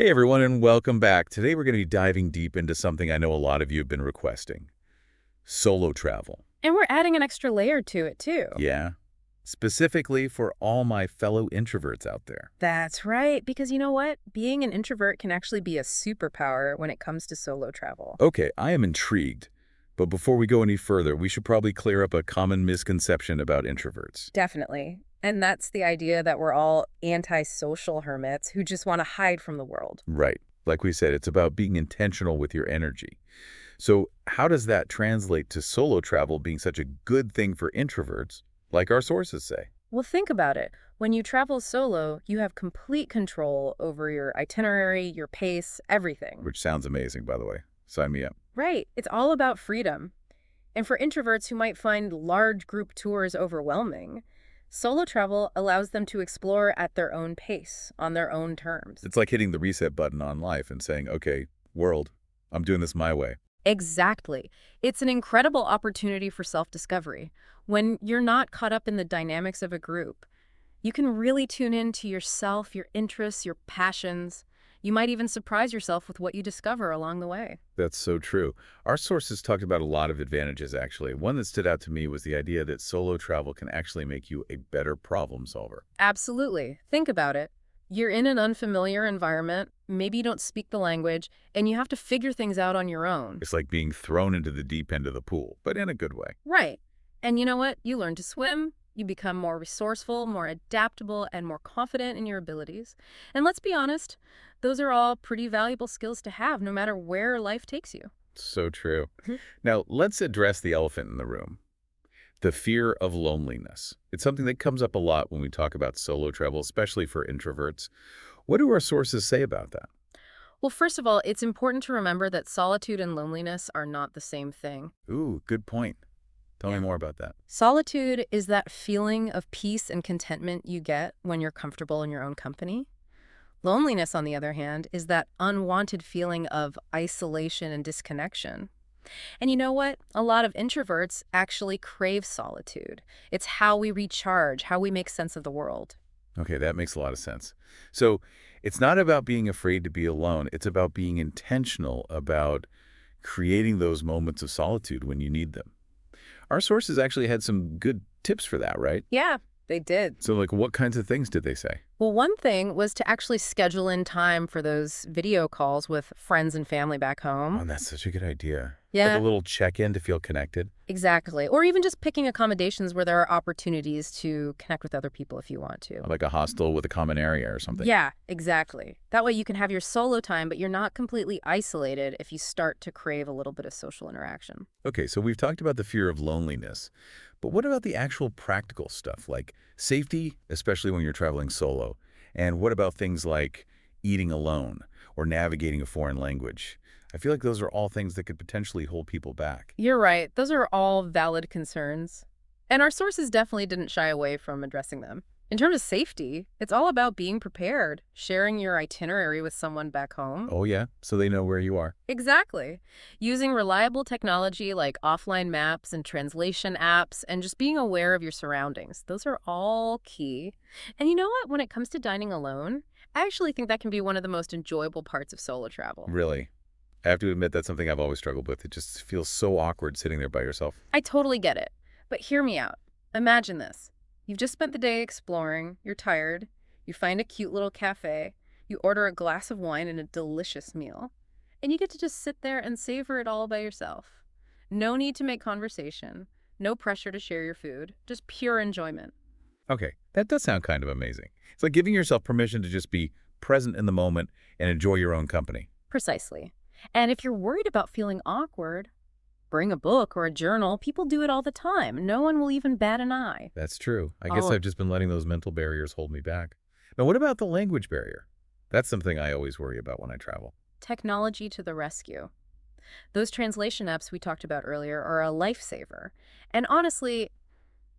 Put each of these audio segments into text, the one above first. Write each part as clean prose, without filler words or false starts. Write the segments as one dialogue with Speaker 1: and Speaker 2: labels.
Speaker 1: Hey everyone, and welcome back. Today we're going to be diving deep into something I know a lot of you have been requesting. Solo travel.
Speaker 2: And we're adding an extra layer to it, too.
Speaker 1: Yeah? Specifically for all my fellow introverts out there.
Speaker 2: That's right, because you know what? Being an introvert can actually be a superpower when it comes to solo travel.
Speaker 1: Okay, I am intrigued. But before we go any further, we should probably clear up a common misconception about introverts.
Speaker 2: Definitely. And that's the idea that we're all antisocial hermits who just want to hide from the world.
Speaker 1: Right. Like we said, it's about being intentional with your energy. So how does that translate to solo travel being such a good thing for introverts, like our sources say?
Speaker 2: Well, think about it. When you travel solo, you have complete control over your itinerary, your pace, everything.
Speaker 1: Which sounds amazing, by the way. Sign me up.
Speaker 2: Right. It's all about freedom. And for introverts who might find large group tours overwhelming, solo travel allows them to explore at their own pace, on their own terms.
Speaker 1: It's like hitting the reset button on life and saying, okay, world, I'm doing this my way.
Speaker 2: Exactly. It's an incredible opportunity for self-discovery. When you're not caught up in the dynamics of a group, you can really tune in to yourself, your interests, your passions. You might even surprise yourself with what you discover along the way.
Speaker 1: That's so true. Our sources talked about a lot of advantages, actually. One that stood out to me was the idea that solo travel can actually make you a better problem solver.
Speaker 2: Absolutely. Think about it. You're in an unfamiliar environment, maybe you don't speak the language, and you have to figure things out on your own.
Speaker 1: It's like being thrown into the deep end of the pool, but in a good way.
Speaker 2: Right. And you know what? You learn to swim, you become more resourceful, more adaptable, and more confident in your abilities. And let's be honest, those are all pretty valuable skills to have no matter where life takes you.
Speaker 1: So true.
Speaker 2: Mhm.
Speaker 1: Now, let's address the elephant in the room. The fear of loneliness. It's something that comes up a lot when we talk about solo travel, especially for introverts. What do our sources say about that?
Speaker 2: Well, first of all, it's important to remember that solitude and loneliness are not the same thing.
Speaker 1: Ooh, good point. Tell me
Speaker 2: Yeah.
Speaker 1: more about that.
Speaker 2: Solitude is that feeling of peace and contentment you get when you're comfortable in your own company. Loneliness, on the other hand, is that unwanted feeling of isolation and disconnection. And you know what? A lot of introverts actually crave solitude. It's how we recharge, how we make sense of the world.
Speaker 1: Okay, that makes a lot of sense. So it's not about being afraid to be alone. It's about being intentional about creating those moments of solitude when you need them. Our sources actually had some good tips for that, right?
Speaker 2: Yeah, they did.
Speaker 1: So like what kinds of things did they say?
Speaker 2: Well, one thing was to actually schedule in time for those video calls with friends and family back
Speaker 1: Oh,
Speaker 2: home.
Speaker 1: that's such a good idea. Like a
Speaker 2: Yeah,
Speaker 1: little check-in to feel connected.
Speaker 2: exactly. Or even just picking accommodations where there are opportunities to connect with other people if you want to.
Speaker 1: Like a hostel with a common area or something.
Speaker 2: Yeah, exactly. That way you can have your solo time, but you're not completely isolated if you start to crave a little bit of social interaction.
Speaker 1: Okay, so we've talked about the fear of loneliness, but what about the actual practical stuff like safety, especially when you're traveling solo? And what about things like eating alone or navigating a foreign language? I feel like those are all things that could potentially hold people back.
Speaker 2: You're right. Those are all valid concerns. And our sources definitely didn't shy away from addressing them. In terms of safety, it's all about being prepared, sharing your itinerary with someone back home.
Speaker 1: Oh yeah, so they know where you are.
Speaker 2: Exactly. Using reliable technology like offline maps and translation apps, and just being aware of your surroundings. Those are all key. And you know what? When it comes to dining alone, I actually think that can be one of the most enjoyable parts of solo travel.
Speaker 1: Really. I have to admit that's something I've always struggled with. It just feels so awkward sitting there by yourself.
Speaker 2: I totally get it. But hear me out. Imagine this. You've just spent the day exploring, you're tired, you find a cute little cafe, you order a glass of wine and a delicious meal, and you get to just sit there and savor it all by yourself. No need to make conversation, no pressure to share your food, just pure enjoyment.
Speaker 1: Okay, that does sound kind of amazing. It's like giving yourself permission to just be present in the moment and enjoy your own company.
Speaker 2: Precisely. And if you're worried about feeling awkward, bring a book or a journal. People do it all the time. No one will even bat an eye.
Speaker 1: That's true. I guess
Speaker 2: Oh,
Speaker 1: I've just been letting those mental barriers hold me back. Now, what about the language barrier? That's something I always worry about when I travel.
Speaker 2: technology to the rescue. Those translation apps we talked about earlier are a lifesaver. And honestly,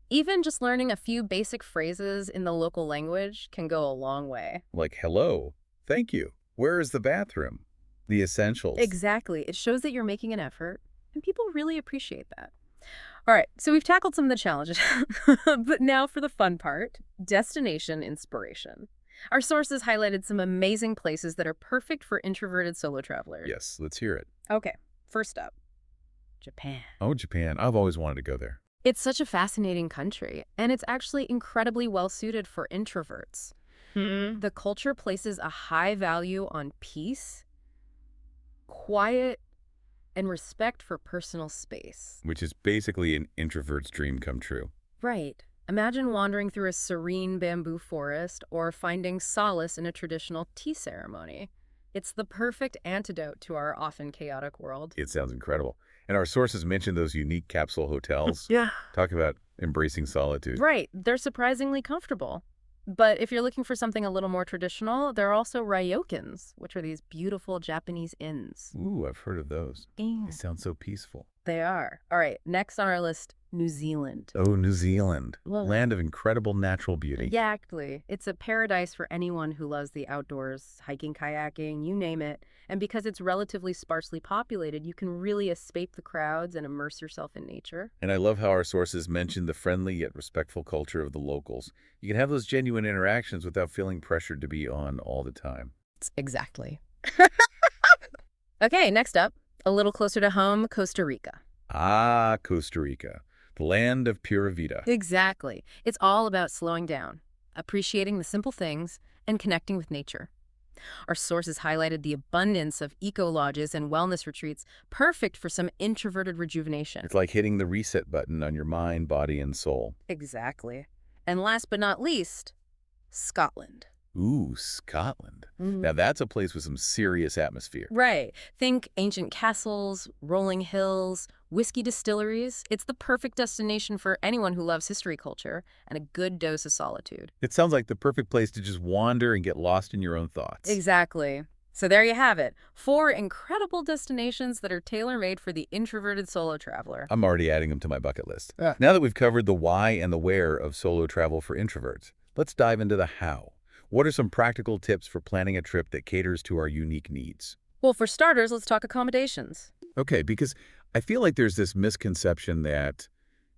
Speaker 2: even just learning a few basic phrases in the local language can go a long way.
Speaker 1: Like, hello, thank you, where is the bathroom? The essentials.
Speaker 2: Exactly. It shows that you're making an effort, and people really appreciate that. All right, so we've tackled some of the challenges, but now for the fun part, destination inspiration. Our sources highlighted some amazing places that are perfect for introverted solo travelers.
Speaker 1: Yes, let's hear it.
Speaker 2: Okay, first up, Japan.
Speaker 1: Oh, Japan. I've always wanted to go there.
Speaker 2: It's such a fascinating country, and it's actually incredibly well suited for introverts. The culture places a high value on peace, quiet, and respect for personal space.
Speaker 1: Which is basically an introvert's dream come true.
Speaker 2: Right. Imagine wandering through a serene bamboo forest or finding solace in a traditional tea ceremony. It's the perfect antidote to our often chaotic world.
Speaker 1: It sounds incredible. And our sources mentioned those unique capsule hotels.
Speaker 2: Yeah.
Speaker 1: Talk about embracing solitude.
Speaker 2: Right. They're surprisingly comfortable. But if you're looking for something a little more traditional, there are also ryokans, which are these beautiful Japanese inns.
Speaker 1: Ooh, I've heard of those. They sound so peaceful.
Speaker 2: They are. All right, next on our list, New Zealand.
Speaker 1: Oh, New Zealand.
Speaker 2: Well,
Speaker 1: Land of incredible natural beauty.
Speaker 2: exactly. It's a paradise for anyone who loves the outdoors, hiking, kayaking, you name it. And because it's relatively sparsely populated, you can really escape the crowds and immerse yourself in nature.
Speaker 1: And I love how our sources mentioned the friendly yet respectful culture of the locals. You can have those genuine interactions without feeling pressured to be on all the time.
Speaker 2: Exactly. Okay, next up, a little closer to home, Costa Rica.
Speaker 1: Ah, Costa Rica, the land of pura vida.
Speaker 2: Exactly. It's all about slowing down, appreciating the simple things, and connecting with nature. Our sources highlighted the abundance of eco-lodges and wellness retreats, perfect for some introverted rejuvenation.
Speaker 1: It's like hitting the reset button on your mind, body, and soul.
Speaker 2: Exactly. And last but not least, Scotland.
Speaker 1: Ooh, Scotland. Now that's a place with some serious atmosphere.
Speaker 2: Right. Think ancient castles, rolling hills, whiskey distilleries. It's the perfect destination for anyone who loves history culture and a good dose of solitude.
Speaker 1: It sounds like the perfect place to just wander and get lost in your own thoughts.
Speaker 2: Exactly. So there you have it. 4 incredible destinations that are tailor-made for the introverted solo traveler.
Speaker 1: I'm already adding them to my bucket list. Now that we've covered the why and the where of solo travel for introverts, let's dive into the how. What are some practical tips for planning a trip that caters to our unique needs?
Speaker 2: Well, for starters, let's talk accommodations.
Speaker 1: Okay, because I feel like there's this misconception that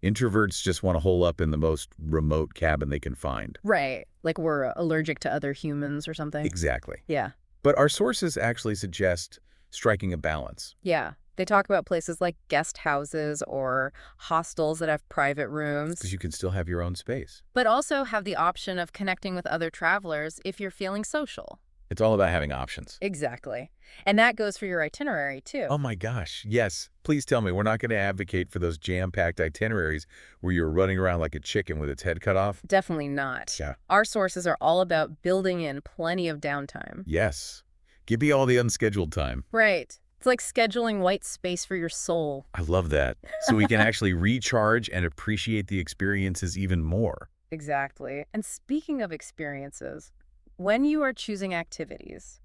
Speaker 1: introverts just want to hole up in the most remote cabin they can find.
Speaker 2: Right. Like we're allergic to other humans or something.
Speaker 1: Exactly.
Speaker 2: Yeah.
Speaker 1: But our sources actually suggest striking a balance.
Speaker 2: Yeah. They talk about places like guest houses or hostels that have private rooms,
Speaker 1: Because you can still have your own space.
Speaker 2: but also have the option of connecting with other travelers if you're feeling social.
Speaker 1: It's all about having options.
Speaker 2: Exactly. And that goes for your itinerary, too.
Speaker 1: Oh my gosh, yes. Please tell me we're not going to advocate for those jam-packed itineraries where you're running around like a chicken with its head cut off.
Speaker 2: Definitely not.
Speaker 1: Yeah.
Speaker 2: Our sources are all about building in plenty of downtime.
Speaker 1: Yes. Give me all the unscheduled time.
Speaker 2: Right. It's like scheduling white space for your soul.
Speaker 1: I love that. So we can actually recharge and appreciate the experiences even more.
Speaker 2: Exactly. And speaking of experiences, when you are choosing activities,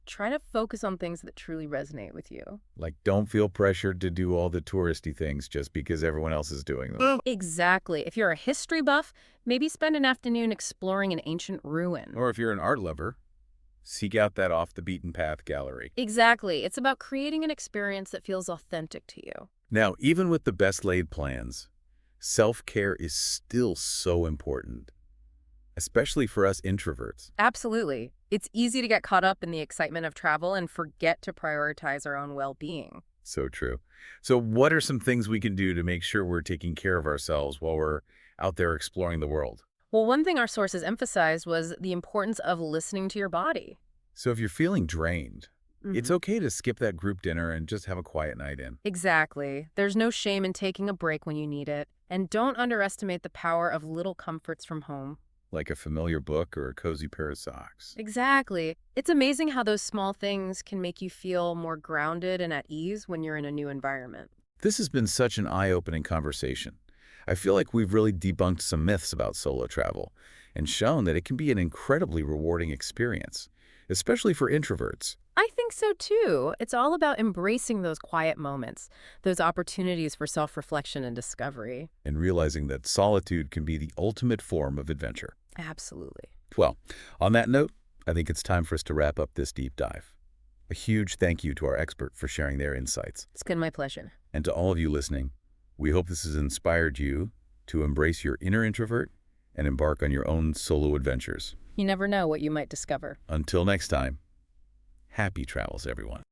Speaker 2: try to focus on things that truly resonate with you.
Speaker 1: Like, don't feel pressured to do all the touristy things just because everyone else is doing them.
Speaker 2: Exactly. If you're a history buff, maybe spend an afternoon exploring an ancient ruin.
Speaker 1: Or if you're an art lover, seek out that off-the-beaten-path gallery.
Speaker 2: Exactly. It's about creating an experience that feels authentic to you.
Speaker 1: Now, even with the best-laid plans, self-care is still so important, especially for us introverts.
Speaker 2: Absolutely. It's easy to get caught up in the excitement of travel and forget to prioritize our own well-being.
Speaker 1: So true. So what are some things we can do to make sure we're taking care of ourselves while we're out there exploring the world?
Speaker 2: Well, one thing our sources emphasized was the importance of listening to your body.
Speaker 1: So if you're feeling drained, it's okay to skip that group dinner and just have a quiet night in.
Speaker 2: Exactly. There's no shame in taking a break when you need it. And don't underestimate the power of little comforts from home.
Speaker 1: Like a familiar book or a cozy pair of socks.
Speaker 2: Exactly. It's amazing how those small things can make you feel more grounded and at ease when you're in a new environment.
Speaker 1: This has been such an eye-opening conversation. I feel like we've really debunked some myths about solo travel and shown that it can be an incredibly rewarding experience, especially for introverts.
Speaker 2: I think so too. It's all about embracing those quiet moments, those opportunities for self-reflection and discovery.
Speaker 1: And realizing that solitude can be the ultimate form of adventure.
Speaker 2: Absolutely.
Speaker 1: Well, on that note, I think it's time for us to wrap up this deep dive. A huge thank you to our expert for sharing their insights.
Speaker 2: It's been my pleasure.
Speaker 1: And to all of you listening, we hope this has inspired you to embrace your inner introvert and embark on your own solo adventures.
Speaker 2: You never know what you might discover.
Speaker 1: Until next time, happy travels, everyone.